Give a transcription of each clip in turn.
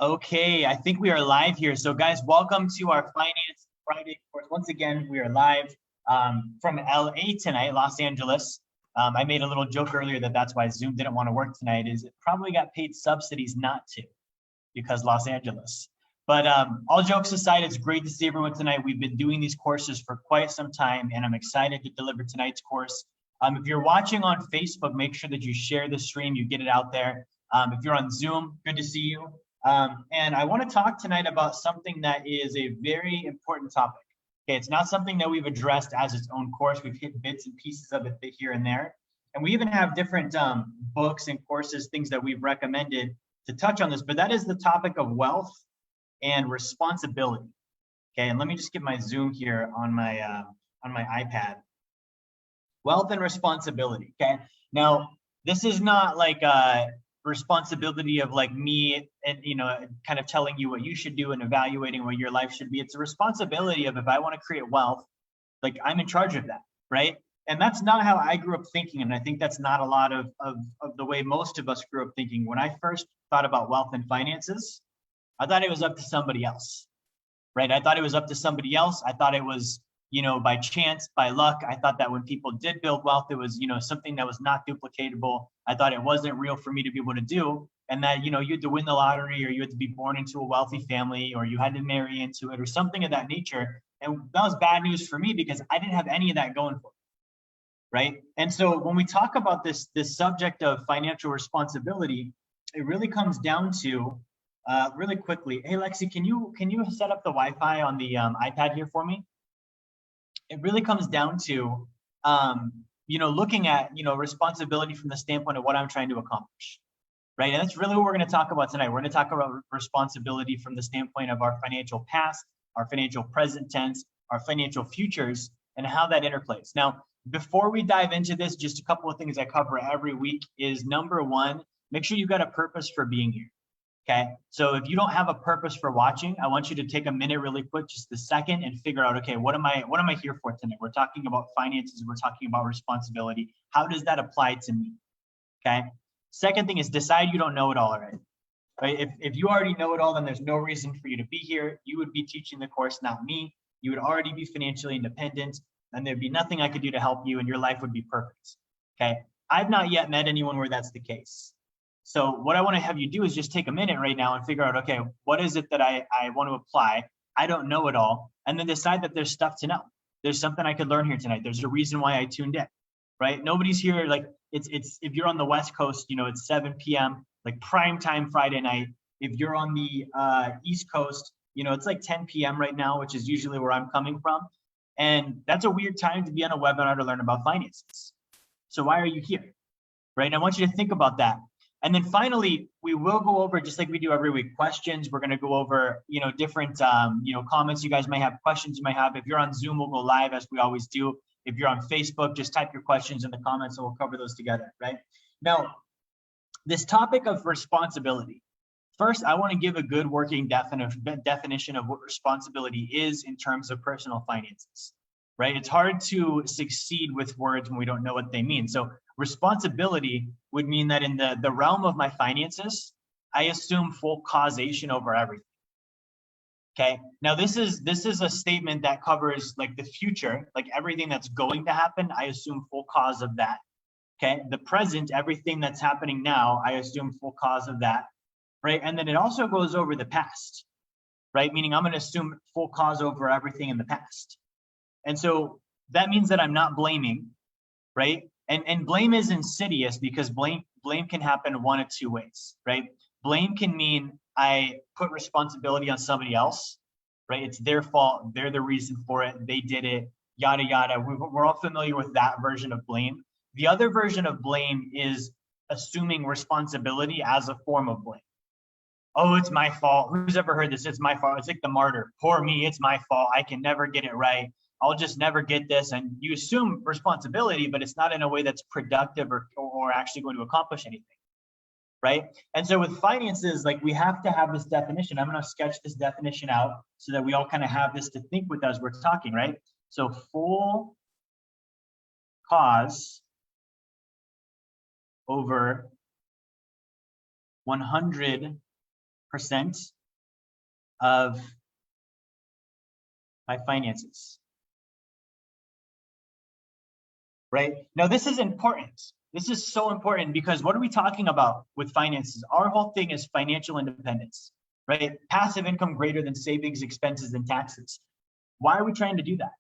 Okay, I think we are live here. So guys, welcome to our Finance Friday course. Once again, we are live from LA tonight, Los Angeles. I made a little joke earlier that's why Zoom didn't want to work tonight, is it probably got paid subsidies not to, because Los Angeles. But all jokes aside, it's great to see everyone tonight. We've been doing these courses for quite some time, and I'm excited to deliver tonight's course. If you're watching on Facebook, make sure that you share the stream, you get it out there. If you're on Zoom, good to see you. And I want to talk tonight about something that is a very important topic. Okay, it's not something that we've addressed as its own course. We've hit bits and pieces of it here and there. And we even have different books and courses, things that we've recommended to touch on this, but that is the topic of wealth and responsibility. Okay, and let me just get my Zoom here on my iPad. Wealth and responsibility. Okay, now this is not like a responsibility of like me and kind of telling you what you should do and evaluating what your life should be. It's a responsibility of, if I want to create wealth, like I'm in charge of that, right? And that's not how I grew up thinking. And I think that's not a lot of the way most of us grew up thinking. When I first thought about wealth and finances, I thought it was up to somebody else, right? I thought it was up to somebody else. I thought it was, by chance, by luck. I thought that when people did build wealth, it was, something that was not duplicatable. I thought it wasn't real for me to be able to do. And that, you had to win the lottery, or you had to be born into a wealthy family, or you had to marry into it, or something of that nature. And that was bad news for me because I didn't have any of that going for me. Right. And so when we talk about this subject of financial responsibility, it really comes down to really quickly. Hey, Lexi, can you set up the Wi-Fi on the iPad here for me? It really comes down to, looking at, responsibility from the standpoint of what I'm trying to accomplish. Right. And that's really what we're going to talk about tonight. We're going to talk about responsibility from the standpoint of our financial past, our financial present tense, our financial futures, and how that interplays. Now, before we dive into this, just a couple of things I cover every week is, number one, make sure you've got a purpose for being here. Okay, so if you don't have a purpose for watching, I want you to take a minute really quick, just a second, and figure out, okay, what am I here for tonight? We're talking about finances, we're talking about responsibility. How does that apply to me? Okay. Second thing is, decide you don't know it all already. Right? If you already know it all, then there's no reason for you to be here. You would be teaching the course, not me. You would already be financially independent, and there'd be nothing I could do to help you, and your life would be perfect. Okay. I've not yet met anyone where that's the case. So what I want to have you do is just take a minute right now and figure out, okay, what is it that I want to apply? I don't know it all. And then decide that there's stuff to know. There's something I could learn here tonight. There's a reason why I tuned in, right? Nobody's here. Like it's if you're on the West Coast, it's 7 p.m., like prime time Friday night. If you're on the East Coast, it's like 10 p.m. right now, which is usually where I'm coming from. And that's a weird time to be on a webinar to learn about finances. So why are you here, right? And I want you to think about that. And then finally, we will go over, just like we do every week, questions. We're going to go over, different, comments you guys might have, questions you might have. If you're on Zoom, we'll go live as we always do. If you're on Facebook, just type your questions in the comments and we'll cover those together, right? Now, this topic of responsibility. First, I want to give a good working definition of what responsibility is in terms of personal finances, right? It's hard to succeed with words when we don't know what they mean. So responsibility would mean that in the realm of my finances, I assume full causation over everything. Okay. Now this is a statement that covers like the future, like everything that's going to happen. I assume full cause of that. Okay. The present, everything that's happening now, I assume full cause of that. Right. And then it also goes over the past, right? Meaning I'm going to assume full cause over everything in the past. And so that means that I'm not blaming, right? And blame is insidious because blame can happen one of two ways, right? Blame can mean I put responsibility on somebody else, right? It's their fault. They're the reason for it. They did it, yada, yada. We're all familiar with that version of blame. The other version of blame is assuming responsibility as a form of blame. Oh, it's my fault. Who's ever heard this? It's my fault. It's like the martyr. Poor me. It's my fault. I can never get it right. I'll just never get this. And you assume responsibility, but it's not in a way that's productive or actually going to accomplish anything. Right. And so with finances, like we have to have this definition. I'm going to sketch this definition out so that we all kind of have this to think with as we're talking. Right. So full cause over 100 of my finances. Right? Now, this is important. This is so important because what are we talking about with finances? Our whole thing is financial independence, right? Passive income greater than savings, expenses, and taxes. Why are we trying to do that?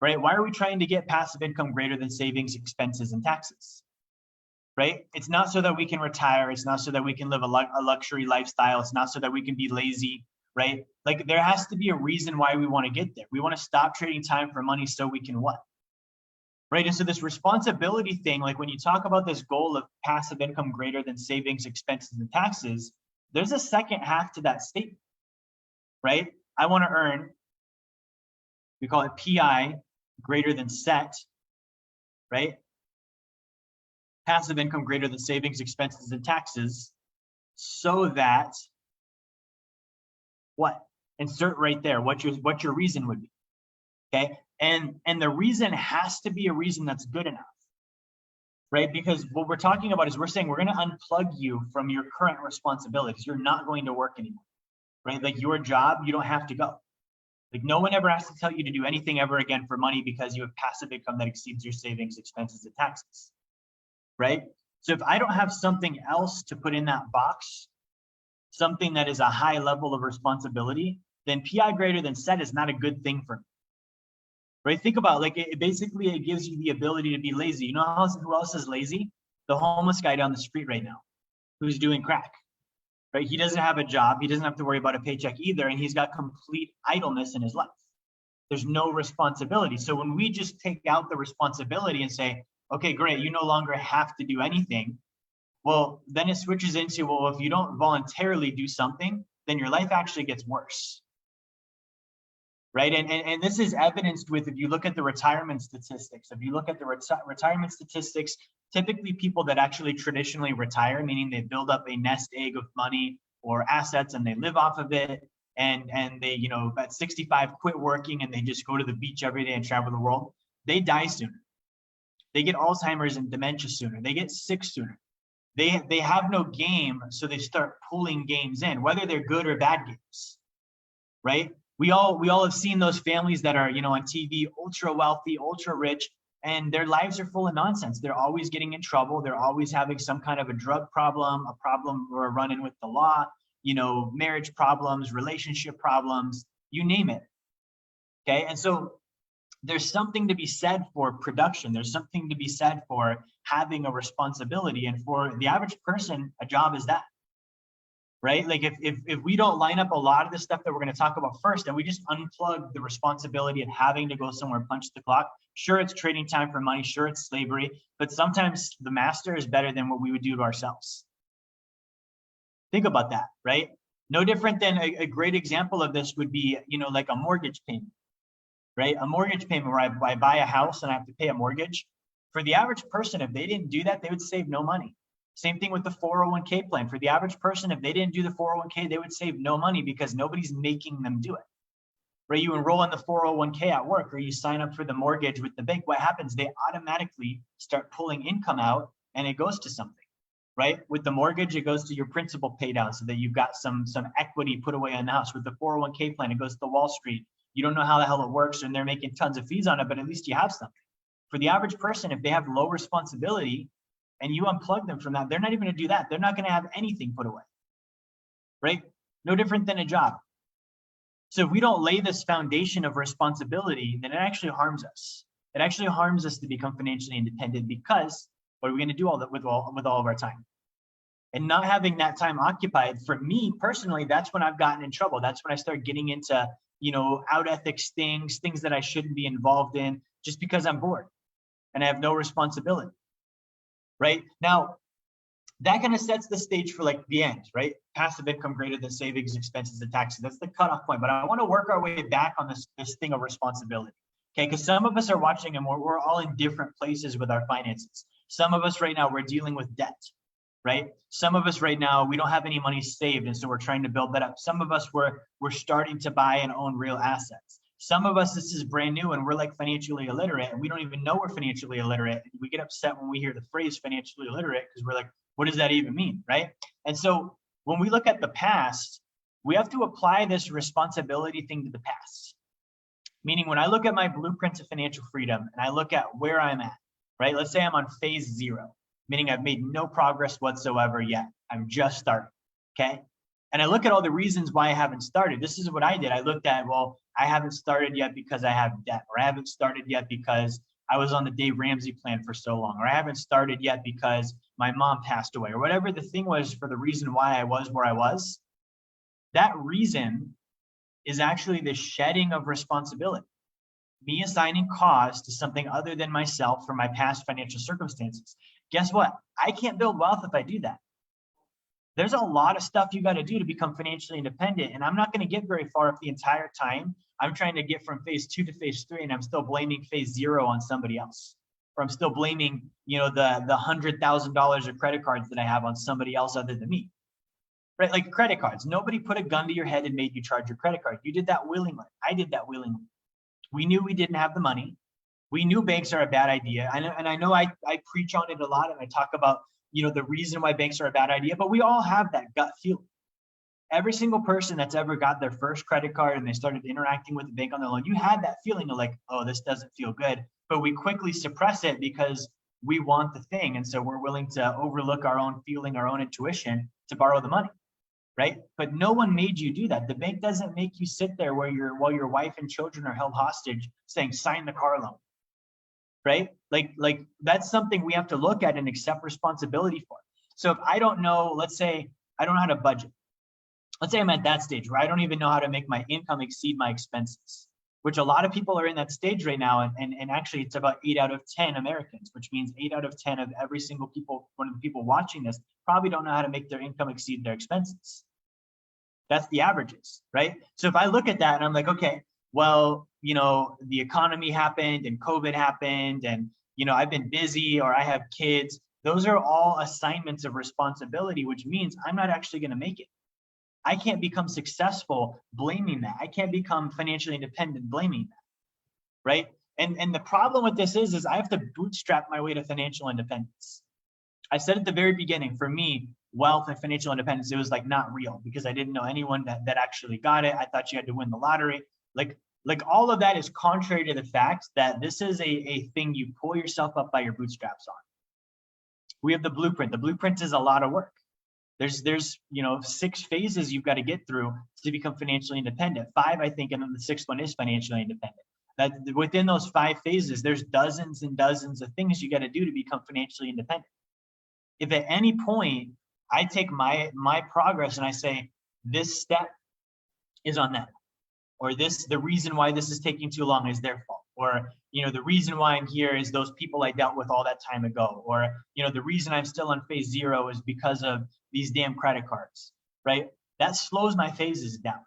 Right? Why are we trying to get passive income greater than savings, expenses, and taxes? Right? It's not so that we can retire. It's not so that we can live a luxury lifestyle. It's not so that we can be lazy, right? Like there has to be a reason why we want to get there. We want to stop trading time for money so we can what? Right? And so this responsibility thing, like when you talk about this goal of passive income greater than savings, expenses, and taxes, there's a second half to that statement, right? I want to earn, we call it PI greater than set, right? Passive income greater than savings, expenses, and taxes, so that what? Insert right there what your reason would be. Okay. And the reason has to be a reason that's good enough. Right? Because what we're talking about is we're saying we're going to unplug you from your current responsibilities. You're not going to work anymore. Right? Like your job, you don't have to go. Like no one ever has to tell you to do anything ever again for money because you have passive income that exceeds your savings, expenses, and taxes. Right? So if I don't have something else to put in that box, something that is a high level of responsibility, then PI greater than set is not a good thing for me. Right? Think about like it basically it gives you the ability to be lazy. You know who else is lazy? The homeless guy down the street right now who's doing crack. Right? He doesn't have a job. He doesn't have to worry about a paycheck either. And he's got complete idleness in his life. There's no responsibility. So when we just take out the responsibility and say, okay, great, you no longer have to do anything. Well, then it switches into, well, if you don't voluntarily do something, then your life actually gets worse. Right? And this is evidenced with, if you look at the retirement statistics, if you look at the retirement statistics, typically people that actually traditionally retire, meaning they build up a nest egg of money or assets and they live off of it. And they, you know, at 65 quit working and they just go to the beach every day and travel the world. They die sooner. They get Alzheimer's and dementia sooner. They get sick sooner. They have no game, so they start pulling games in, whether they're good or bad games, right? We all have seen those families that are, you know, on TV, ultra wealthy, ultra rich, and their lives are full of nonsense. They're always getting in trouble. They're always having some kind of a drug problem, a problem or a run-in with the law, you know, marriage problems, relationship problems, you name it. Okay, and so there's something to be said for production. There's something to be said for having a responsibility, and for the average person, a job is that. Right? Like if we don't line up a lot of the stuff that we're going to talk about first, and we just unplug the responsibility of having to go somewhere and punch the clock, sure, it's trading time for money, sure, it's slavery, but sometimes the master is better than what we would do to ourselves. Think about that, right? No different than a great example of this would be, you know, like a mortgage payment, right? A mortgage payment where I buy a house and I have to pay a mortgage. For the average person, if they didn't do that, they would save no money. Same thing with the 401k plan. For the average person, if they didn't do the 401k, they would save no money because nobody's making them do it. Right? You enroll in the 401k at work or you sign up for the mortgage with the bank. What happens? They automatically start pulling income out and it goes to something. Right? With the mortgage, it goes to your principal pay down so that you've got some equity put away on the house. With the 401k plan, it goes to Wall Street. You don't know how the hell it works and they're making tons of fees on it, but at least you have something. For the average person, if they have low responsibility, and you unplug them from that, they're not even going to do that. They're not going to have anything put away, right? No different than a job. So if we don't lay this foundation of responsibility, then it actually harms us. It actually harms us to become financially independent because what are we going to do all that with all of our time? And not having that time occupied, for me personally, that's when I've gotten in trouble. That's when I start getting into, you know, out ethics things that I shouldn't be involved in just because I'm bored and I have no responsibility. Right? Now, that kind of sets the stage for like the end, right? Passive income greater than savings, expenses, and taxes. That's the cutoff point. But I want to work our way back on this thing of responsibility. Okay, because some of us are watching and we're all in different places with our finances. Some of us right now, we're dealing with debt, right? Some of us right now, we don't have any money saved, and so we're trying to build that up. Some of us, we're starting to buy and own real assets. Some of us, this is brand new and we're like financially illiterate and we don't even know we're financially illiterate. We get upset when we hear the phrase financially illiterate because we're like, what does that even mean, right? And so when we look at the past, we have to apply this responsibility thing to the past. Meaning when I look at my blueprint to financial freedom and I look at where I'm at, right? Let's say I'm on phase 0, meaning I've made no progress whatsoever yet. I'm just starting, okay? And I look at all the reasons why I haven't started. This is what I did. I looked at, well, I haven't started yet because I have debt, or I haven't started yet because I was on the Dave Ramsey plan for so long, or I haven't started yet because my mom passed away, or whatever the thing was for the reason why I was where I was. That reason is actually the shedding of responsibility, me assigning cause to something other than myself for my past financial circumstances. Guess what? I can't build wealth if I do that. There's a lot of stuff you got to do to become financially independent. And I'm not going to get very far if the entire time I'm trying to get from phase 2 to phase 3 and I'm still blaming phase 0 on somebody else. Or I'm still blaming, the $100,000 of credit cards that I have on somebody else other than me. Right? Like credit cards. Nobody put a gun to your head and made you charge your credit card. You did that willingly. I did that willingly. We knew we didn't have the money. We knew banks are a bad idea. I know I preach on it a lot and I talk about, the reason why banks are a bad idea, but we all have that gut feeling. Every single person that's ever got their first credit card and they started interacting with the bank on their loan, you had that feeling of like, oh, this doesn't feel good, but we quickly suppress it because we want the thing. And so we're willing to overlook our own feeling, our own intuition to borrow the money, right? But no one made you do that. The bank doesn't make you sit there while your wife and children are held hostage saying, sign the car loan. Right? Like that's something we have to look at and accept responsibility for. So if I don't know, let's say I don't know how to budget. Let's say I'm at that stage where I don't even know how to make my income exceed my expenses, which a lot of people are in that stage right now. And actually it's about 8 out of 10 Americans, which means 8 out of 10 of every single one of the people watching this probably don't know how to make their income exceed their expenses. That's the averages, right? So if I look at that and I'm like, okay, well, the economy happened and COVID happened and, I've been busy or I have kids. Those are all assignments of responsibility, which means I'm not actually going to make it. I can't become successful blaming that. I can't become financially independent blaming that, right? And the problem with this is I have to bootstrap my way to financial independence. I said at the very beginning, for me, wealth and financial independence, it was like not real because I didn't know anyone that actually got it. I thought you had to win the lottery. Like all of that is contrary to the fact that this is a thing you pull yourself up by your bootstraps on. We have the blueprint. The blueprint is a lot of work. There's 6 phases you've got to get through to become financially independent. 5, I think, and then the 6th one is financially independent. That within those 5 phases, there's dozens and dozens of things you got to do to become financially independent. If at any point I take my progress and I say this step is on that, or the reason why this is taking too long is their fault, or the reason why I'm here is those people I dealt with all that time ago, or the reason I'm still on phase 0 is because of these damn credit cards, right? That slows my phases down,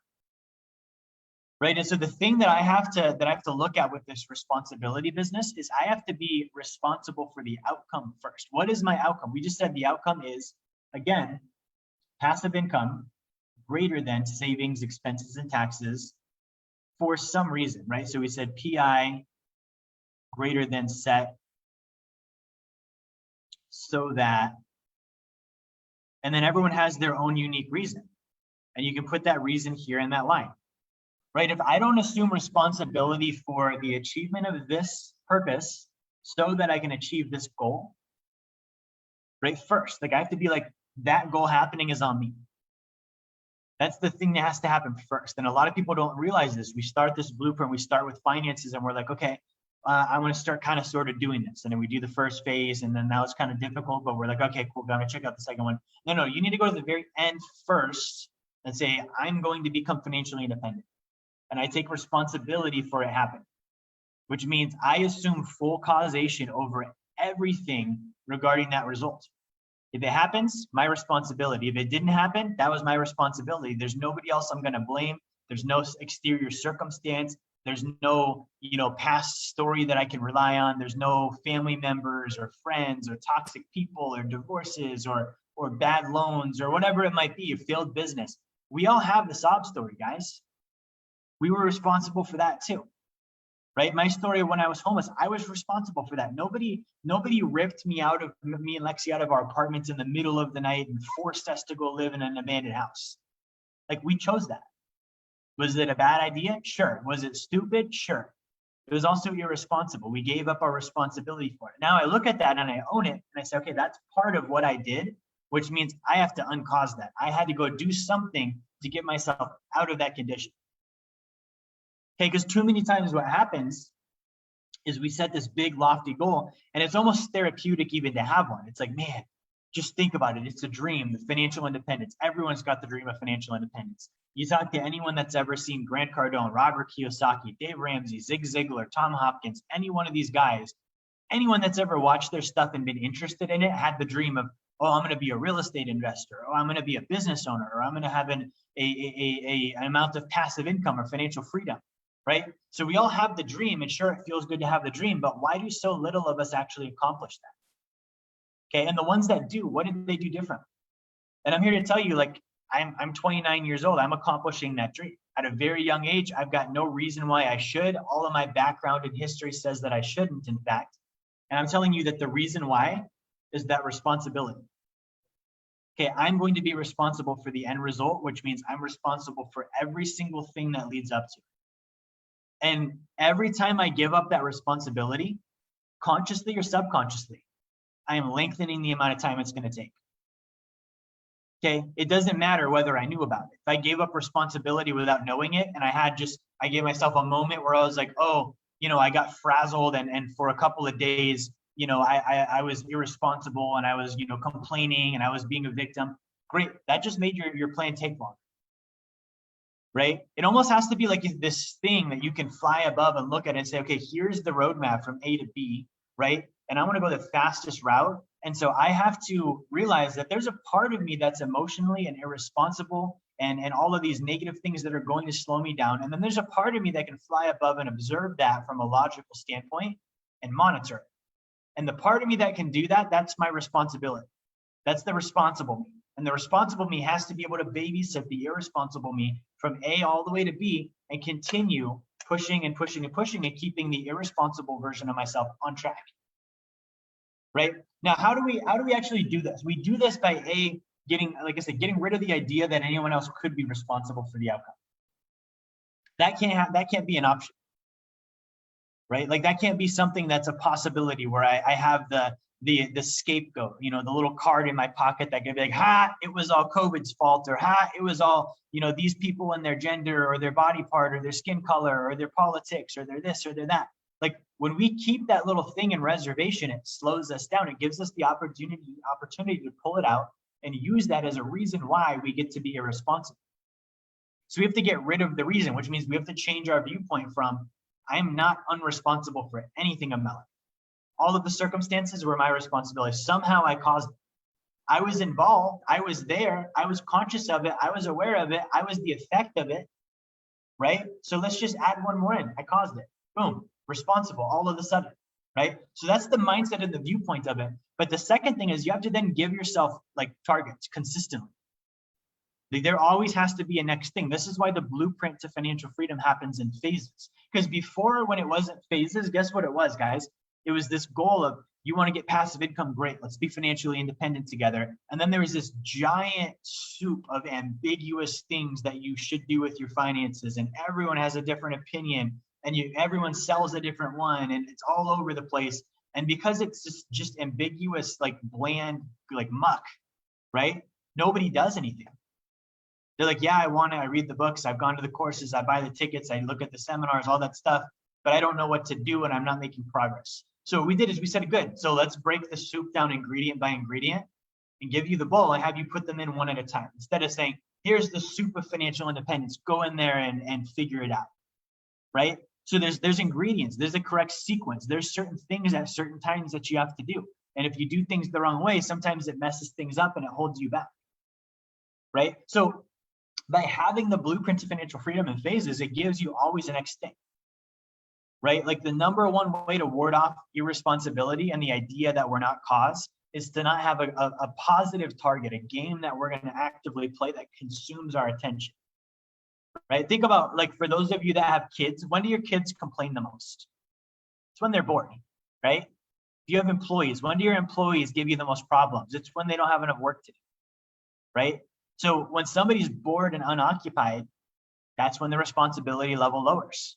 right? And so the thing that I have to look at with this responsibility business is I have to be responsible for the outcome first. What is my outcome? We just said the outcome is, again, passive income greater than savings, expenses, and taxes for some reason, right? So we said PI greater than set so that, and then everyone has their own unique reason. And you can put that reason here in that line, right? If I don't assume responsibility for the achievement of this purpose so that I can achieve this goal, right? First, like I have to be like, that goal happening is on me. That's the thing that has to happen first. And a lot of people don't realize this. We start this blueprint, we start with finances and we're like, okay, I want to start kind of sort of doing this. And then we do the first phase and then now it's kind of difficult, but we're like, okay, cool, I'm gonna check out the second one. No, you need to go to the very end first and say, I'm going to become financially independent. And I take responsibility for it happening, which means I assume full causation over everything regarding that result. If it happens, my responsibility. If it didn't happen, that was my responsibility. There's nobody else I'm going to blame. There's no exterior circumstance. There's no, past story that I can rely on. There's no family members or friends or toxic people or divorces or bad loans or whatever it might be, a failed business. We all have the sob story, guys. We were responsible for that too, right? My story when I was homeless, I was responsible for that. Nobody ripped me and Lexi out of our apartments in the middle of the night and forced us to go live in an abandoned house. Like, we chose that. Was it a bad idea? Sure. Was it stupid? Sure. It was also irresponsible. We gave up our responsibility for it. Now I look at that and I own it and I say, okay, that's part of what I did, which means I have to uncause that. I had to go do something to get myself out of that condition. Okay, because too many times what happens is we set this big lofty goal and it's almost therapeutic even to have one. It's like, man, just think about it. It's a dream, the financial independence. Everyone's got the dream of financial independence. You talk to anyone that's ever seen Grant Cardone, Robert Kiyosaki, Dave Ramsey, Zig Ziglar, Tom Hopkins, any one of these guys, anyone that's ever watched their stuff and been interested in it had the dream of, oh, I'm going to be a real estate investor, or I'm going to be a business owner, or I'm going to have an amount of passive income or financial freedom, right? So we all have the dream, and sure, it feels good to have the dream, but why do so little of us actually accomplish that? Okay, and the ones that do, what did they do different? And I'm here to tell you, like, I'm 29 years old. I'm accomplishing that dream. At a very young age, I've got no reason why I should. All of my background and history says that I shouldn't, in fact. And I'm telling you that the reason why is that responsibility. Okay, I'm going to be responsible for the end result, which means I'm responsible for every single thing that leads up to it. And every time I give up that responsibility, consciously or subconsciously, I am lengthening the amount of time it's going to take. Okay, it doesn't matter whether I knew about it. If I gave up responsibility without knowing it, and I gave myself a moment where I was like, oh, I got frazzled, and for a couple of days, I was irresponsible and I was, complaining and I was being a victim. Great, that just made your plan take longer, right? It almost has to be like this thing that you can fly above and look at and say, okay, here's the roadmap from A to B, right? And I want to go the fastest route. And so I have to realize that there's a part of me that's emotionally and irresponsible and all of these negative things that are going to slow me down. And then there's a part of me that can fly above and observe that from a logical standpoint and monitor it. And the part of me that can do that, that's my responsibility. That's the responsible me. And the responsible me has to be able to babysit the irresponsible me from A all the way to B and continue pushing and pushing and pushing and keeping the irresponsible version of myself on track. Right? Now, how do we actually do this? We do this by getting rid of the idea that anyone else could be responsible for the outcome. That can't be an option. Right? Like, that can't be something that's a possibility where I have the scapegoat, the little card in my pocket that can be like, it was all COVID's fault, or it was all, these people and their gender or their body part or their skin color or their politics or their this or their that. Like, when we keep that little thing in reservation, it slows us down. It gives us the opportunity to pull it out and use that as a reason why we get to be irresponsible. So we have to get rid of the reason, which means we have to change our viewpoint from, I'm not unresponsible for anything of my life. All of the circumstances were my responsibility. Somehow I caused it. I was involved. I was there. I was conscious of it. I was aware of it. I was the effect of it, right? So let's just add one more in. I caused it. Boom. Responsible all of a sudden, right? So that's the mindset and the viewpoint of it. But the second thing is you have to then give yourself like targets consistently. Like, there always has to be a next thing. This is why the blueprint to financial freedom happens in phases. Because before, when it wasn't phases, guess what it was, guys? It was this goal of, you want to get passive income, great, let's be financially independent together. And then there was this giant soup of ambiguous things that you should do with your finances, and everyone has a different opinion, and everyone sells a different one, and it's all over the place. And because it's just ambiguous, like bland, like muck, right? Nobody does anything. They're like, yeah, I read the books, I've gone to the courses, I buy the tickets, I look at the seminars, all that stuff, but I don't know what to do and I'm not making progress. So what we did is we said, good, so let's break the soup down ingredient by ingredient and give you the bowl and have you put them in one at a time. Instead of saying, here's the soup of financial independence, go in there and figure it out, right? So there's ingredients, there's a correct sequence, there's certain things at certain times that you have to do. And if you do things the wrong way, sometimes it messes things up and it holds you back, right? So by having the blueprint to financial freedom in phases, it gives you always the next thing, right? Like, the number one way to ward off irresponsibility and the idea that we're not cause is to not have a positive target, a game that we're going to actively play that consumes our attention, right? Think about, like, for those of you that have kids, when do your kids complain the most? It's when they're bored, right? If you have employees, when do your employees give you the most problems? It's when they don't have enough work to do, right? So when somebody's bored and unoccupied, that's when the responsibility level lowers.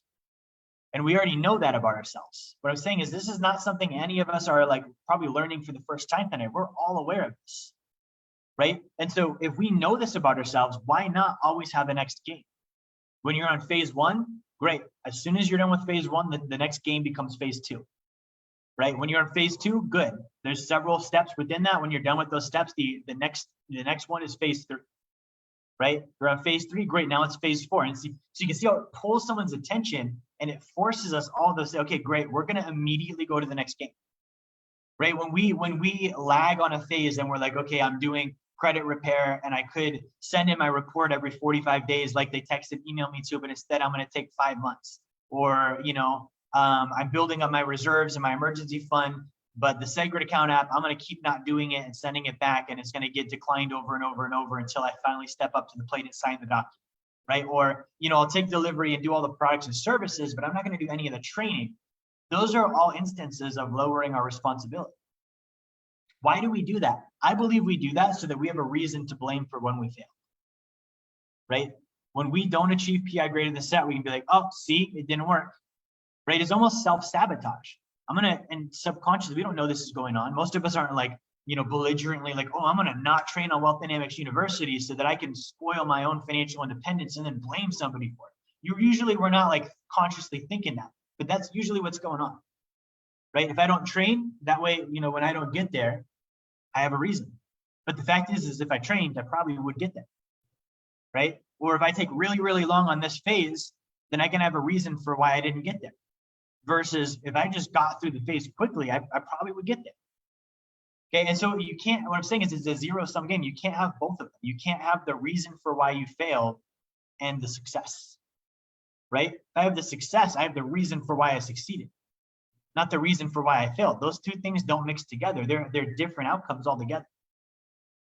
And we already know that about ourselves. What I'm saying is, this is not something any of us are like probably learning for the first time tonight. We're all aware of this, right? And so if we know this about ourselves, why not always have the next game? When you're on phase one, great. As soon as you're done with phase one, the next game becomes phase two, right? When you're on phase two, good. There's several steps within that. When you're done with those steps, the next one is phase three, right? We're on phase three, great. Now it's phase four. And so you can see how it pulls someone's attention, and it forces us all to say, okay, great, we're going to immediately go to the next game, right? When we lag on a phase and we're like, okay, I'm doing credit repair and I could send in my report every 45 days like they texted, email me to, but instead I'm going to take 5 months. Or, I'm building up my reserves and my emergency fund, but the Segwit account app, I'm going to keep not doing it and sending it back, and it's going to get declined over and over and over until I finally step up to the plate and sign the document, right? Or, I'll take delivery and do all the products and services, but I'm not going to do any of the training. Those are all instances of lowering our responsibility. Why do we do that? I believe we do that so that we have a reason to blame for when we fail, right? When we don't achieve PI greater than set, we can be like, oh, see, it didn't work, right? It's almost self-sabotage. And subconsciously, we don't know this is going on. Most of us aren't like, belligerently like, oh, I'm going to not train on Wealth Dynamics University so that I can spoil my own financial independence and then blame somebody for it. We're not like consciously thinking that, but that's usually what's going on, right? If I don't train that way, when I don't get there, I have a reason. But the fact is if I trained, I probably would get there, right? Or if I take really, really long on this phase, then I can have a reason for why I didn't get there. Versus if I just got through the phase quickly, I probably would get there. Okay, and so you can't, what I'm saying is it's a zero-sum game. You can't have both of them. You can't have the reason for why you failed and the success, right? If I have the success, I have the reason for why I succeeded, not the reason for why I failed. Those two things don't mix together. They're different outcomes altogether,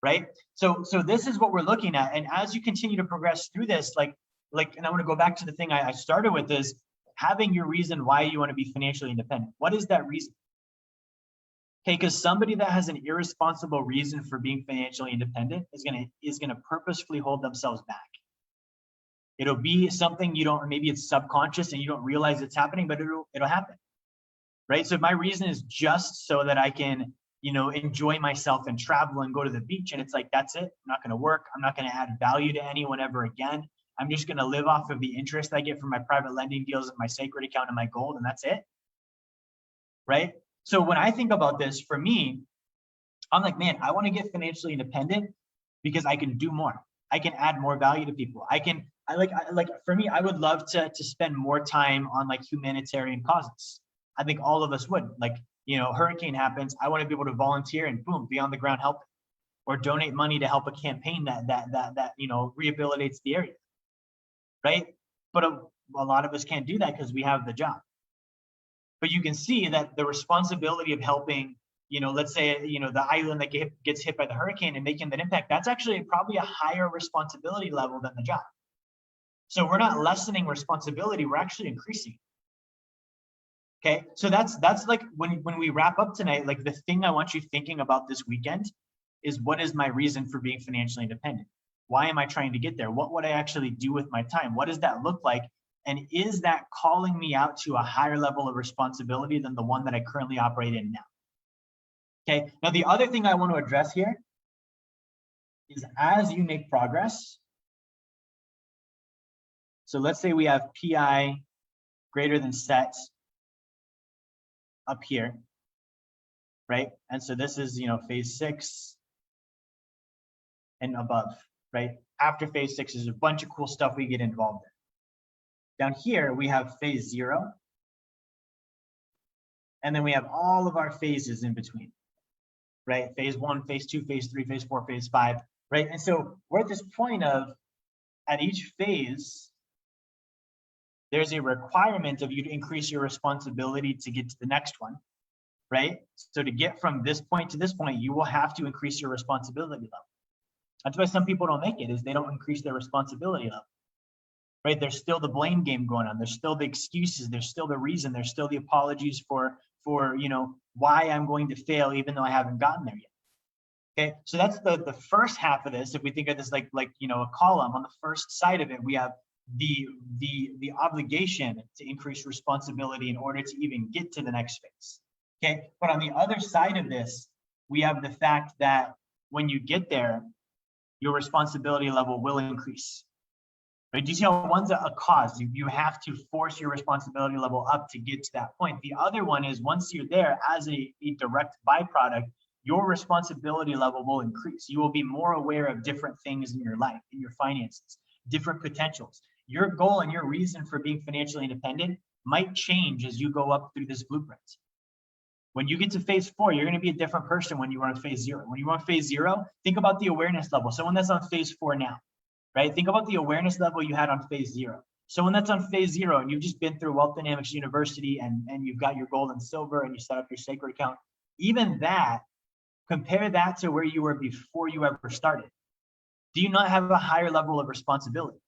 right? So this is what we're looking at. And as you continue to progress through this, and I want to go back to the thing I started with, is having your reason why you want to be financially independent. What is that reason? Okay, because somebody that has an irresponsible reason for being financially independent is gonna purposefully hold themselves back. It'll be something you don't, maybe it's subconscious and you don't realize it's happening, but it'll happen, right? So if my reason is just so that I can, enjoy myself and travel and go to the beach, and it's like, that's it, I'm not gonna work, I'm not gonna add value to anyone ever again. I'm just gonna live off of the interest I get from my private lending deals and my Segwit account and my gold, and that's it, right? So when I think about this, for me, I'm like, man, I want to get financially independent because I can do more. I can add more value to people. For me, I would love to spend more time on like humanitarian causes. I think all of us would. Like, hurricane happens, I want to be able to volunteer and boom, be on the ground helping, or donate money to help a campaign that rehabilitates the area, right? But a lot of us can't do that because we have the job. But you can see that the responsibility of helping, let's say, the island that gets hit by the hurricane and making that impact, that's actually probably a higher responsibility level than the job. So we're not lessening responsibility, we're actually increasing. Okay, so that's like when we wrap up tonight, like the thing I want you thinking about this weekend is, what is my reason for being financially independent? Why am I trying to get there? What would I actually do with my time? What does that look like? And is that calling me out to a higher level of responsibility than the one that I currently operate in now? Okay, now the other thing I want to address here is, as you make progress, so let's say we have PI greater than set up here, right? And so this is, phase 6 and above, right? After phase 6 is a bunch of cool stuff we get involved in. Down here, we have phase 0. And then we have all of our phases in between, right? Phase 1, phase 2, phase 3, phase 4, phase 5, right? And so we're at this point of, at each phase, there's a requirement of you to increase your responsibility to get to the next one, right? So to get from this point to this point, you will have to increase your responsibility level. That's why some people don't make it, is they don't increase their responsibility level. right? There's still the blame game going on. There's still the excuses. There's still the reason. There's still the apologies for why I'm going to fail, even though I haven't gotten there yet. Okay, so that's the first half of this. If we think of this like a column, on the first side of it, we have the obligation to increase responsibility in order to even get to the next phase. Okay, but on the other side of this, we have the fact that when you get there, your responsibility level will increase. Right? Do you see how one's a cause? You have to force your responsibility level up to get to that point. The other one is once you're there, as a direct byproduct, your responsibility level will increase. You will be more aware of different things in your life, in your finances, different potentials. Your goal and your reason for being financially independent might change as you go up through this blueprint. When you get to phase 4, you're going to be a different person when you are on phase 0. When you're on phase 0, think about the awareness level. Someone that's on phase 4 now, right? Think about the awareness level you had on phase 0. Someone that's on phase 0 and you've just been through Wealth Dynamics University and you've got your gold and silver and you set up your sacred account. Even that, compare that to where you were before you ever started. Do you not have a higher level of responsibility?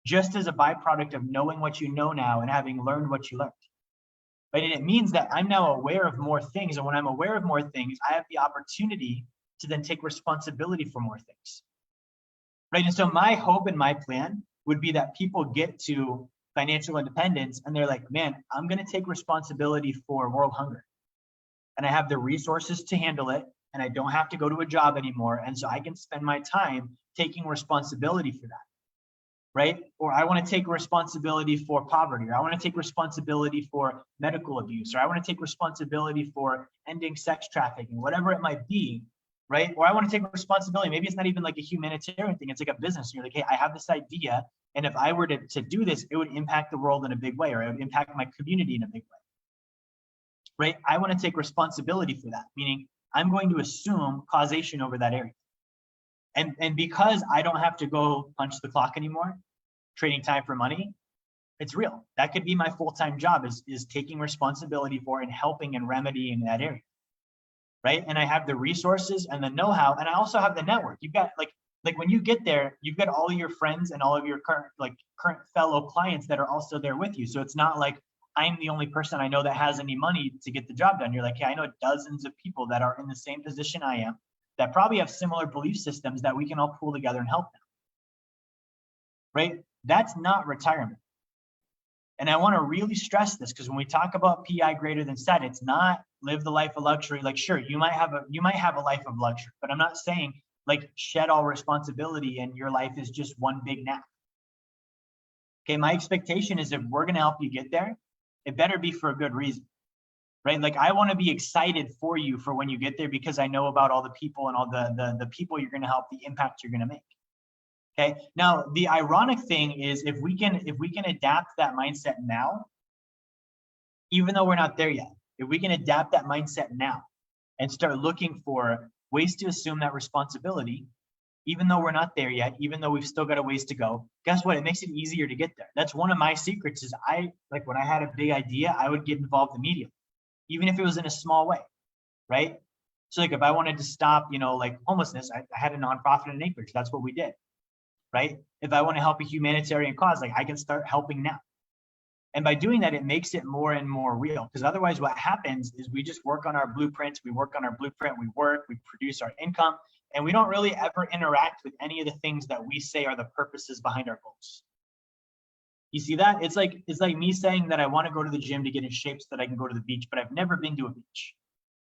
Just as a byproduct of knowing what you know now and having learned what you learned. Right? And it means that I'm now aware of more things. And when I'm aware of more things, I have the opportunity to then take responsibility for more things. Right? And so my hope and my plan would be that people get to financial independence and they're like, man, I'm going to take responsibility for world hunger. And I have the resources to handle it. And I don't have to go to a job anymore. And so I can spend my time taking responsibility for that. Right? Or I want to take responsibility for poverty, or I want to take responsibility for medical abuse, or I want to take responsibility for ending sex trafficking, whatever it might be, right? Or I want to take responsibility. Maybe it's not even like a humanitarian thing. It's like a business. You're like, hey, I have this idea. And if I were to do this, it would impact the world in a big way, or it would impact my community in a big way. Right? I want to take responsibility for that, meaning I'm going to assume causation over that area. And because I don't have to go punch the clock anymore, trading time for money, it's real. That could be my full-time job is taking responsibility for and helping and remedying that area. Right? And I have the resources and the know-how, and I also have the network. You've got like when you get there, you've got all of your friends and all of your current fellow clients that are also there with you. So it's not like I'm the only person I know that has any money to get the job done. You're like, hey, I know dozens of people that are in the same position I am, that probably have similar belief systems that we can all pull together and help them. Right? That's not retirement. And I want to really stress this, because when we talk about PI greater than set, it's not live the life of luxury. Like, sure, you might have a life of luxury, but I'm not saying like shed all responsibility and your life is just one big nap. Okay, my expectation is if we're going to help you get there, it better be for a good reason. Right? Like I want to be excited for you for when you get there, because I know about all the people and all the people you're going to help, the impact you're going to make. Okay. Now, the ironic thing is if we can adapt that mindset now, even though we're not there yet, if we can adapt that mindset now and start looking for ways to assume that responsibility, even though we're not there yet, even though we've still got a ways to go, guess what? It makes it easier to get there. That's one of my secrets is when I had a big idea, I would get involved immediately, even if it was in a small way, right? So like if I wanted to stop, homelessness, I had a nonprofit in Anchorage. That's what we did, right? If I want to help a humanitarian cause, like I can start helping now. And by doing that, it makes it more and more real, because otherwise what happens is we just work on our blueprints, we produce our income, and we don't really ever interact with any of the things that we say are the purposes behind our goals. You see that? It's like me saying that I want to go to the gym to get in shape so that I can go to the beach, but I've never been to a beach.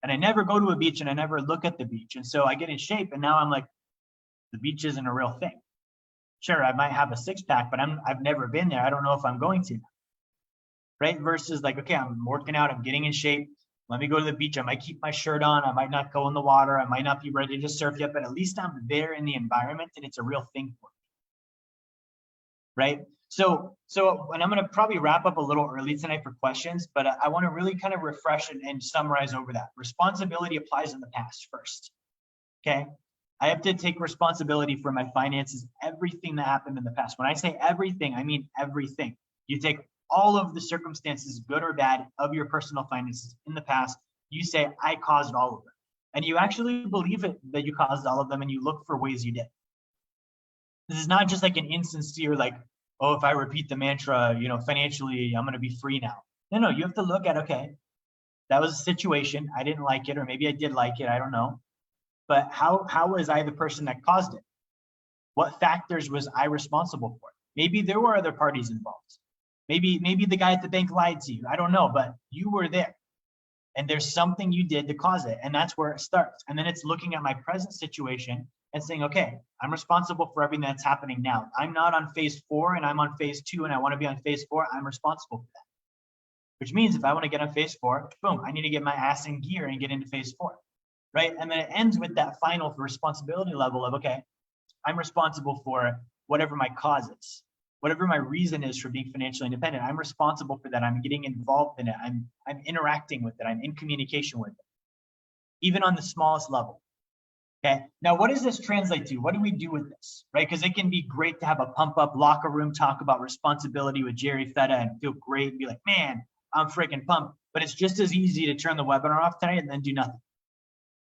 And I never go to a beach and I never look at the beach. And so I get in shape and now I'm like, the beach isn't a real thing. Sure, I might have a six-pack, but I've never been there. I don't know if I'm going to. Right? Versus like, okay, I'm working out, I'm getting in shape. Let me go to the beach. I might keep my shirt on. I might not go in the water. I might not be ready to surf yet, but at least I'm there in the environment and it's a real thing for me. Right? So, and I'm going to probably wrap up a little early tonight for questions, but I want to really kind of refresh and summarize over that. Responsibility applies in the past first. Okay? I have to take responsibility for my finances, everything that happened in the past. When I say everything, I mean everything. You take all of the circumstances, good or bad, of your personal finances in the past. You say, I caused all of them. And you actually believe it that you caused all of them, and you look for ways you did. This is not just like an insincere, like, oh, if I repeat the mantra, financially, I'm going to be free now. No, you have to look at, okay, that was a situation. I didn't like it, or maybe I did like it. I don't know. But how was I the person that caused it? What factors was I responsible for? Maybe there were other parties involved. Maybe the guy at the bank lied to you. I don't know, but you were there. And there's something you did to cause it. And that's where it starts. And then it's looking at my present situation and saying, okay, I'm responsible for everything that's happening now. I'm not on phase 4 and I'm on phase 2 and I want to be on phase 4. I'm responsible for that. Which means if I want to get on phase 4, boom, I need to get my ass in gear and get into phase 4, right? And then it ends with that final responsibility level of, okay, I'm responsible for whatever my cause is, whatever my reason is for being financially independent. I'm responsible for that. I'm getting involved in it. I'm interacting with it. I'm in communication with it, even on the smallest level. Okay. Now, what does this translate to? What do we do with this, right? Because it can be great to have a pump up locker room talk about responsibility with Jerry Fetta and feel great and be like, man, I'm freaking pumped. But it's just as easy to turn the webinar off tonight and then do nothing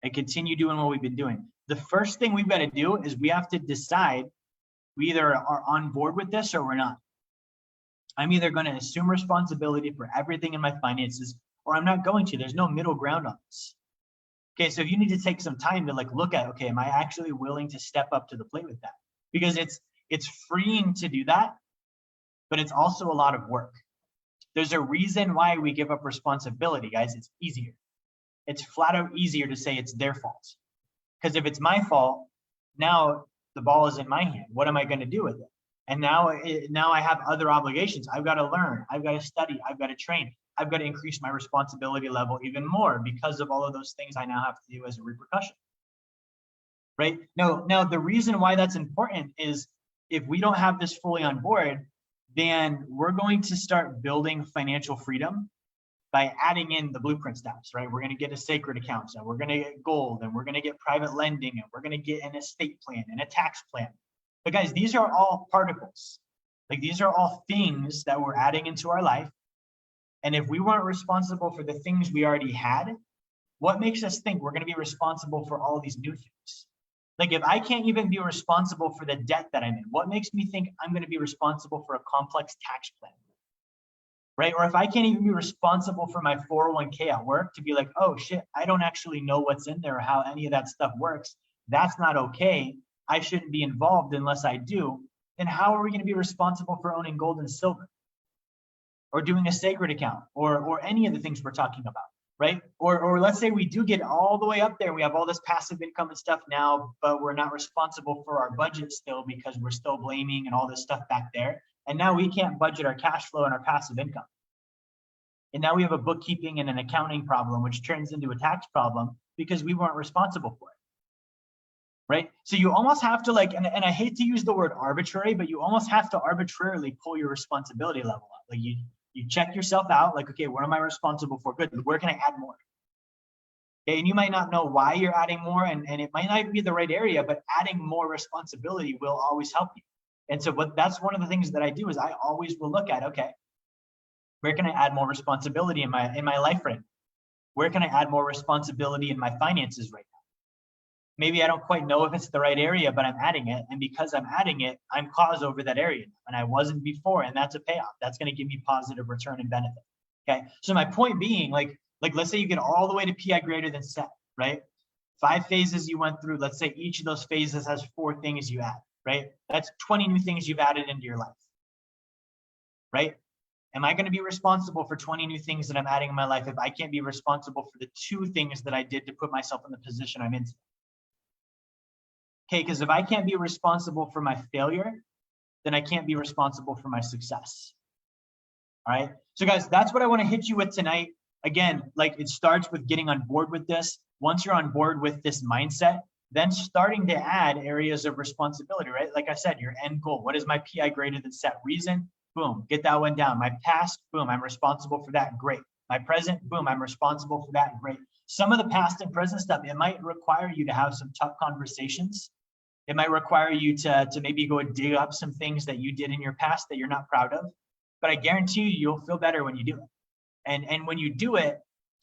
and continue doing what we've been doing. The first thing we've got to do is we have to decide we either are on board with this or we're not. I'm either going to assume responsibility for everything in my finances or I'm not going to. There's no middle ground on this. Okay, so if you need to take some time to look at, okay, am I actually willing to step up to the plate with that? Because it's freeing to do that, but it's also a lot of work. There's a reason why we give up responsibility, guys. It's easier. It's flat out easier to say it's their fault. Because if it's my fault, now the ball is in my hand. What am I going to do with it? And now I have other obligations. I've got to learn. I've got to study. I've got to train. I've got to increase my responsibility level even more because of all of those things I now have to do as a repercussion. Right? Now the reason why that's important is if we don't have this fully on board, then we're going to start building financial freedom by adding in the blueprint steps, right? We're going to get a sacred account, and we're going to get gold, and we're going to get private lending, and we're going to get an estate plan and a tax plan. But guys, these are all particles. These are all things that we're adding into our life. And if we weren't responsible for the things we already had, what makes us think we're going to be responsible for all these new things? If I can't even be responsible for the debt that I'm in, what makes me think I'm going to be responsible for a complex tax plan? Right? Or if I can't even be responsible for my 401k at work to be like, oh shit, I don't actually know what's in there or how any of that stuff works. That's not okay. I shouldn't be involved unless I do. Then how are we going to be responsible for owning gold and silver? Or doing a sacred account or any of the things we're talking about, right? Or let's say we do get all the way up there. We have all this passive income and stuff now, but we're not responsible for our budget still because we're still blaming and all this stuff back there. And now we can't budget our cash flow and our passive income. And now we have a bookkeeping and an accounting problem, which turns into a tax problem because we weren't responsible for it. Right? So you almost have to and I hate to use the word arbitrary, but you almost have to arbitrarily pull your responsibility level up. You check yourself out, okay, what am I responsible for? Good, where can I add more? Okay, and you might not know why you're adding more, and it might not be the right area, but adding more responsibility will always help you. And so that's one of the things that I do is I always will look at, okay, where can I add more responsibility in my life right now? Where can I add more responsibility in my finances right now? Maybe I don't quite know if it's the right area, but I'm adding it. And because I'm adding it, I'm cause over that area now, and I wasn't before. And that's a payoff. That's going to give me positive return and benefit. Okay. So my point being, let's say you get all the way to PI greater than set, right? 5 phases you went through. Let's say each of those phases has 4 things you add, right? That's 20 new things you've added into your life, right? Am I going to be responsible for 20 new things that I'm adding in my life if I can't be responsible for the 2 things that I did to put myself in the position I'm in? Okay, because if I can't be responsible for my failure, then I can't be responsible for my success. All right. So guys, that's what I want to hit you with tonight. Again, it starts with getting on board with this. Once you're on board with this mindset, then starting to add areas of responsibility, right? Like I said, your end goal. What is my PI greater than set reason? Boom, get that one down. My past, boom, I'm responsible for that. Great. My present, boom, I'm responsible for that. Great. Some of the past and present stuff, it might require you to have some tough conversations. It might require you to maybe go and dig up some things that you did in your past that you're not proud of. But I guarantee you'll feel better when you do it. And when you do it,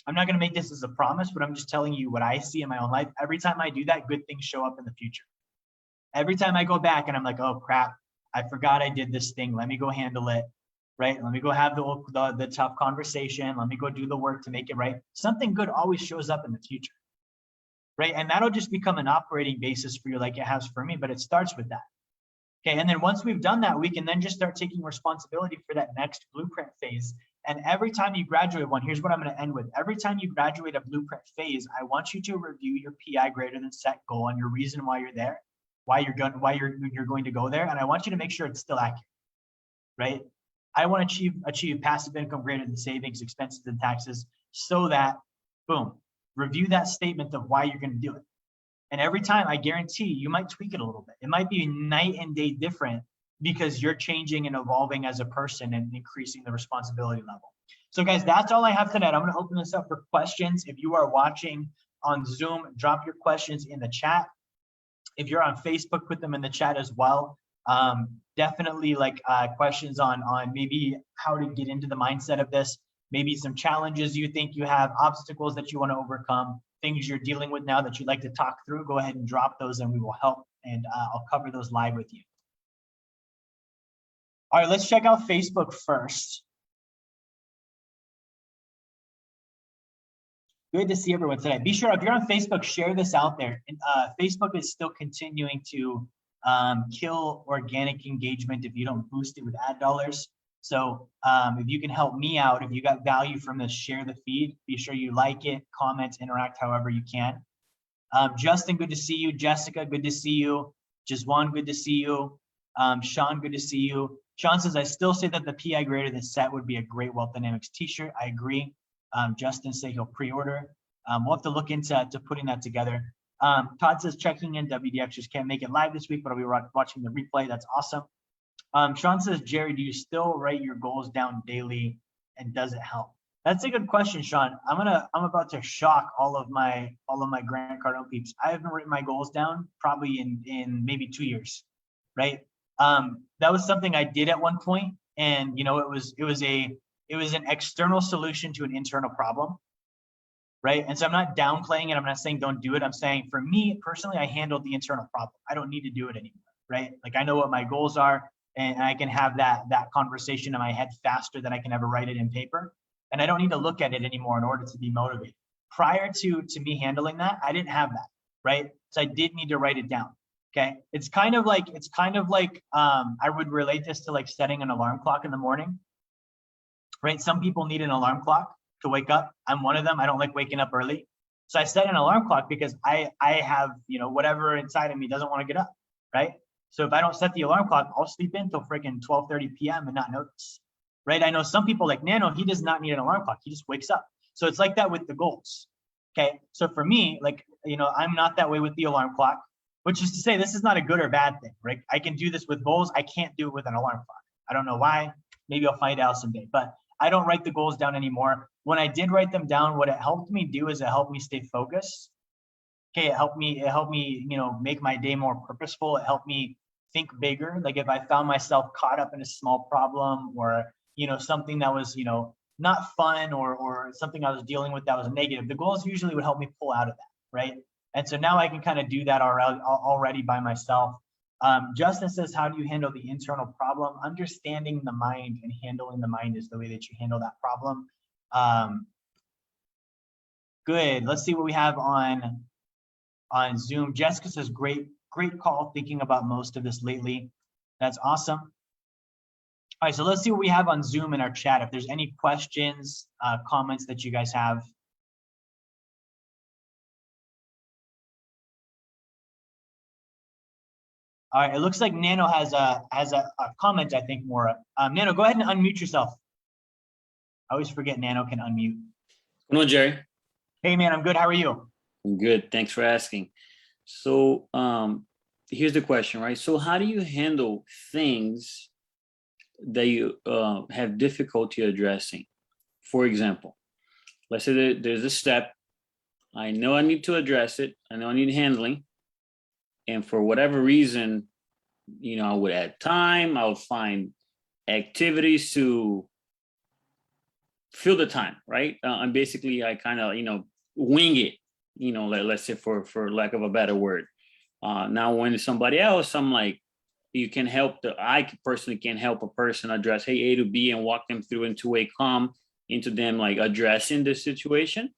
I'm not going to make this as a promise, but I'm just telling you what I see in my own life. Every time I do that, good things show up in the future. Every time I go back and I'm like, oh crap, I forgot I did this thing. Let me go handle it, right? Let me go have the tough conversation. Let me go do the work to make it right. Something good always shows up in the future, right? And that'll just become an operating basis for you like it has for me, but it starts with that. Okay, and then once we've done that, we can then just start taking responsibility for that next blueprint phase. And every time you graduate one, here's what I'm going to end with. Every time you graduate a blueprint phase, I want you to review your PI greater than set goal and your reason why you're there, why you're going to go there, and I want you to make sure it's still accurate, right? I want to achieve passive income greater than savings, expenses, and taxes, so that, boom, review that statement of why you're going to do it. And every time, I guarantee you might tweak it a little bit. It might be night and day different because you're changing and evolving as a person and increasing the responsibility level. So guys, that's all I have tonight. I'm going to open this up for questions. If you are watching on Zoom, drop your questions in the chat. If you're on Facebook, put them in the chat as well. Definitely like questions on maybe how to get into the mindset of this, maybe some challenges you think you have, obstacles that you want to overcome, things you're dealing with now that you'd like to talk through. Go ahead and drop those and we will help, and I'll cover those live with you. All right, let's check out Facebook first. Good to see everyone today. Be sure, if you're on Facebook, share this out there. And, Facebook is still continuing to kill organic engagement if you don't boost it with ad dollars. So if you can help me out, if you got value from this, share the feed. Be sure you like it, comment, interact however you can. Justin, good to see you. Jessica, good to see you. Jazwan, good to see you. Sean, good to see you. Sean says, I still say that the PI greater than set would be a great Wealth Dynamics t-shirt. I agree. Justin said he'll pre-order. We'll have to look into putting that together. Todd says, checking in, WDX just can't make it live this week, but I'll be watching the replay. That's awesome. Sean says, Jerry, do you still write your goals down daily, and does it help? That's a good question, Sean. I'm about to shock all of my Grant Cardone peeps. I haven't written my goals down probably in maybe 2 years, right? That was something I did at one point, and you know, it was an external solution to an internal problem, right? And so I'm not downplaying it. I'm not saying don't do it. I'm saying for me personally, I handled the internal problem. I don't need to do it anymore, right? Like I know what my goals are, and I can have that conversation in my head faster than I can ever write it in paper. And I don't need to look at it anymore in order to be motivated. Prior to me handling that, I didn't have that, right? So I did need to write it down. Okay. It's kind of like I would relate this to like setting an alarm clock in the morning, right? Some people need an alarm clock to wake up. I'm one of them. I don't like waking up early. So I set an alarm clock because I have, you know, whatever inside of me doesn't want to get up, right? So if I don't set the alarm clock, I'll sleep in till freaking 12:30 p.m. and not notice, right? I know some people like Nano, he does not need an alarm clock. He just wakes up. So it's like that with the goals. Okay. So for me, like, you know, I'm not that way with the alarm clock, which is to say this is not a good or bad thing, right? I can do this with goals. I can't do it with an alarm clock. I don't know why. Maybe I'll find out someday, but I don't write the goals down anymore. When I did write them down, what it helped me do is it helped me stay focused. Okay. It helped me, you know, make my day more purposeful. It helped me think bigger. Like if I found myself caught up in a small problem or, you know, something that was, you know, not fun or something I was dealing with that was negative, the goals usually would help me pull out of that, right? And so now I can kind of do that already by myself. Justin says, how do you handle the internal problem? Understanding the mind and handling the mind is the way that you handle that problem. Good. Let's see what we have on Zoom. Jessica says, great call, thinking about most of this lately. That's awesome. All right, so let's see what we have on Zoom in our chat. If there's any questions, comments that you guys have. All right, it looks like Nano has a comment, I think, Maura. Nano, go ahead and unmute yourself. I always forget Nano can unmute. Come on, Jerry. Hey, man, I'm good. How are you? I'm good. Thanks for asking. So here's the question, right? So how do you handle things that you have difficulty addressing? For example, let's say that there's a step. I know I need to address it. I know I need handling. And for whatever reason, you know, I would add time. I would find activities to fill the time, right? And basically, I kind of, you know, wing it, you know, let's say for lack of a better word. Now, when it's somebody else, I'm like, you can help I personally can help a person address, hey, A to B, and walk them through into a calm, into them like addressing the situation.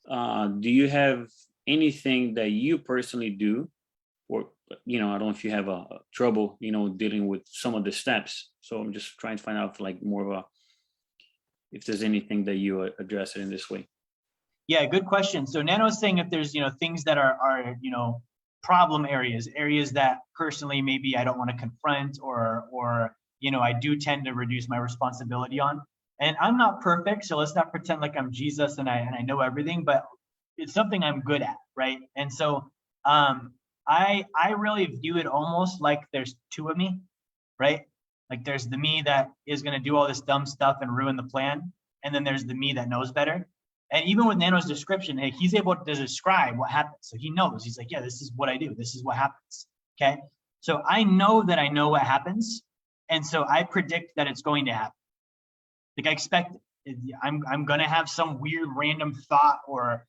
Do you have anything that you personally do, or I don't know if you have a trouble, dealing with some of the steps? So I'm just trying to find out like more of if there's anything that you address it in this way. Yeah, good question. So Nano's saying if there's, things that are problem areas that personally maybe I don't want to confront, or I do tend to reduce my responsibility on. And I'm not perfect, so let's not pretend like I'm Jesus and I know everything, but it's something I'm good at, right? And so I really view it almost like there's two of me, right? Like there's the me that is going to do all this dumb stuff and ruin the plan, and then there's the me that knows better. And even with Nano's description, hey, he's able to describe what happens. So he knows. He's like, yeah, this is what I do. This is what happens. Okay. So I know that I know what happens. And so I predict that it's going to happen. Like I expect it. I'm going to have some weird random thought or,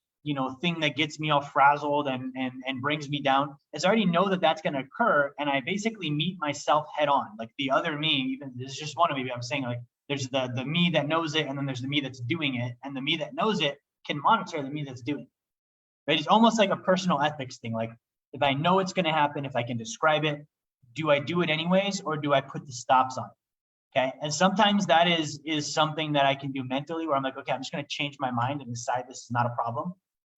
thing that gets me all frazzled and brings me down. As I already know that that's going to occur. And I basically meet myself head on. Like the other me, even this is just one of me, I'm saying like, there's the me that knows it, and then there's the me that's doing it, and the me that knows it can monitor the me that's doing it, right? It's almost like a personal ethics thing. Like if I know it's going to happen, if I can describe it, do I do it anyways, or do I put the stops on it? Okay. And sometimes that is something that I can do mentally, where I'm like, okay, I'm just going to change my mind and decide this is not a problem,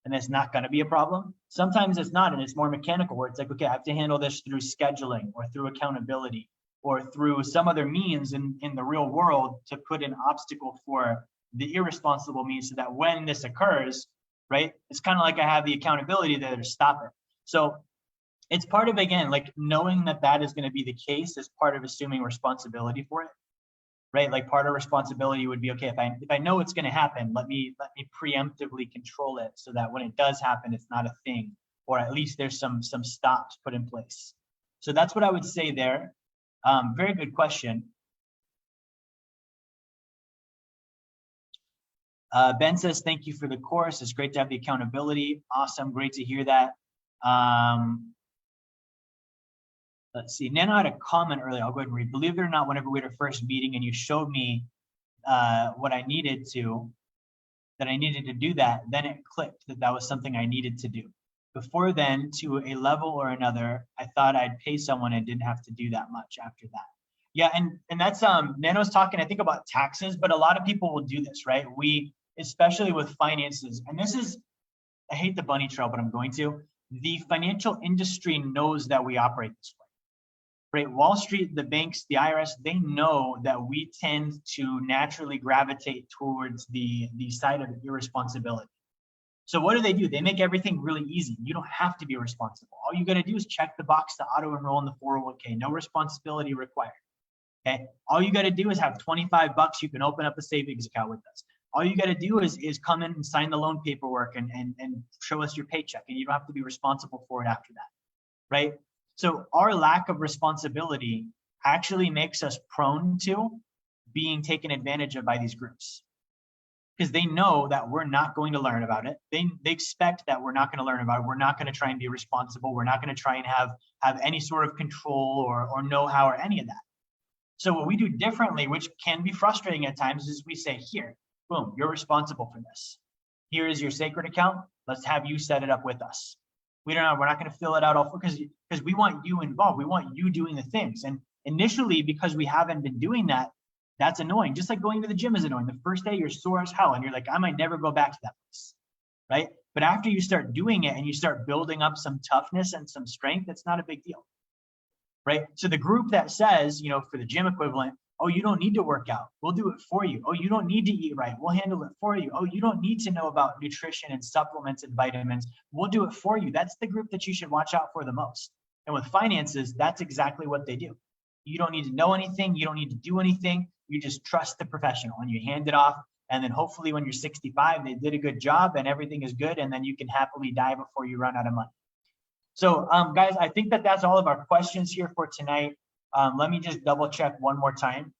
and it's not going to be a problem. Sometimes it's not, and it's more mechanical, where it's like, okay, I have to handle this through scheduling or through accountability, or through some other means in the real world to put an obstacle for the irresponsible means, so that when this occurs, right, it's kind of like I have the accountability there to stop it. So it's part of, again, like knowing that is going to be the case is part of assuming responsibility for it, right? Like part of responsibility would be, okay, if I know it's going to happen, let me preemptively control it so that when it does happen, it's not a thing, or at least there's some stops put in place. So that's what I would say there. Very good question. Ben says, thank you for the course. It's great to have the accountability. Awesome. Great to hear that. Let's see. Nano had a comment earlier. I'll go ahead and read. Believe it or not, whenever we had our first meeting and you showed me what I needed to, that I needed to do that, then it clicked that was something I needed to do. Before then, to a level or another, I thought I'd pay someone and didn't have to do that much after that. Yeah, and that's Nano's talking, I think, about taxes, but a lot of people will do this, right? We, especially with finances, and this is, I hate the bunny trail, but I'm going to. The financial industry knows that we operate this way, right? Wall Street, the banks, the IRS, they know that we tend to naturally gravitate towards the side of irresponsibility. So what do? They make everything really easy. You don't have to be responsible. All you got to do is check the box to auto enroll in the 401k. No responsibility required. Okay. All you got to do is have 25 bucks. You can open up a savings account with us. All you got to do is come in and sign the loan paperwork and show us your paycheck, and you don't have to be responsible for it after that. Right. So our lack of responsibility actually makes us prone to being taken advantage of by these groups, because they know that we're not going to learn about it. They expect that we're not going to learn about it. We're not going to try and be responsible. We're not going to try and have any sort of control or know-how or any of that. So what we do differently, which can be frustrating at times, is we say, here, boom, you're responsible for this. Here is your sacred account. Let's have you set it up with us. We're not going to fill it out all because we want you involved. We want you doing the things. And initially, because we haven't been doing that, that's annoying. Just like going to the gym is annoying. The first day you're sore as hell and you're like, I might never go back to that place, right? But after you start doing it and you start building up some toughness and some strength, it's not a big deal, right? So the group that says, for the gym equivalent, oh, you don't need to work out, we'll do it for you. Oh, you don't need to eat right, we'll handle it for you. Oh, you don't need to know about nutrition and supplements and vitamins, we'll do it for you. That's the group that you should watch out for the most. And with finances, that's exactly what they do. You don't need to know anything. You don't need to do anything. You just trust the professional and you hand it off. And then hopefully when you're 65, they did a good job and everything is good. And then you can happily die before you run out of money. So guys, I think that's all of our questions here for tonight. Let me just double check one more time.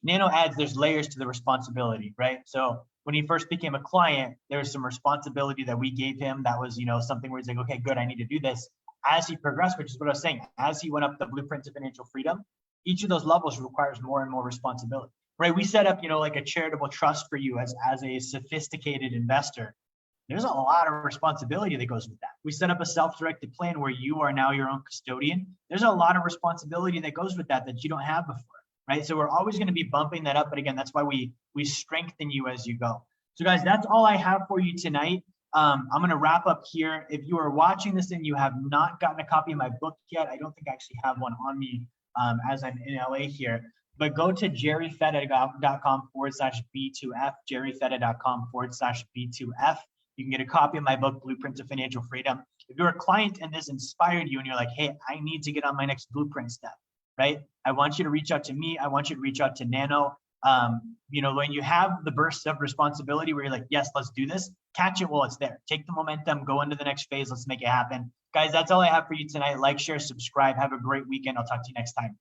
Nano adds there's layers to the responsibility, right? So when he first became a client, there was some responsibility that we gave him that was, something where he's like, okay, good, I need to do this. as he progressed, which is what I was saying, as he went up the blueprint to financial freedom, each of those levels requires more and more responsibility, right? We set up, like a charitable trust for you as a sophisticated investor. There's a lot of responsibility that goes with that. We set up a self-directed plan where you are now your own custodian. There's a lot of responsibility that goes with that you don't have before, right? So we're always going to be bumping that up. But again, that's why we strengthen you as you go. So guys, that's all I have for you tonight. I'm going to wrap up here. If you are watching this and you have not gotten a copy of my book yet, I don't think I actually have one on me as I'm in LA here, but go to jerryfetta.com/B2F, jerryfetta.com/B2F. You can get a copy of my book, Blueprint to Financial Freedom. If you're a client and this inspired you and you're like, hey, I need to get on my next blueprint step, right? I want you to reach out to me. I want you to reach out to Nano. When you have the burst of responsibility where you're like, yes, let's do this, catch it while it's there. Take the momentum, go into the next phase. Let's make it happen. Guys, that's all I have for you tonight. Like, share, subscribe. Have a great weekend. I'll talk to you next time.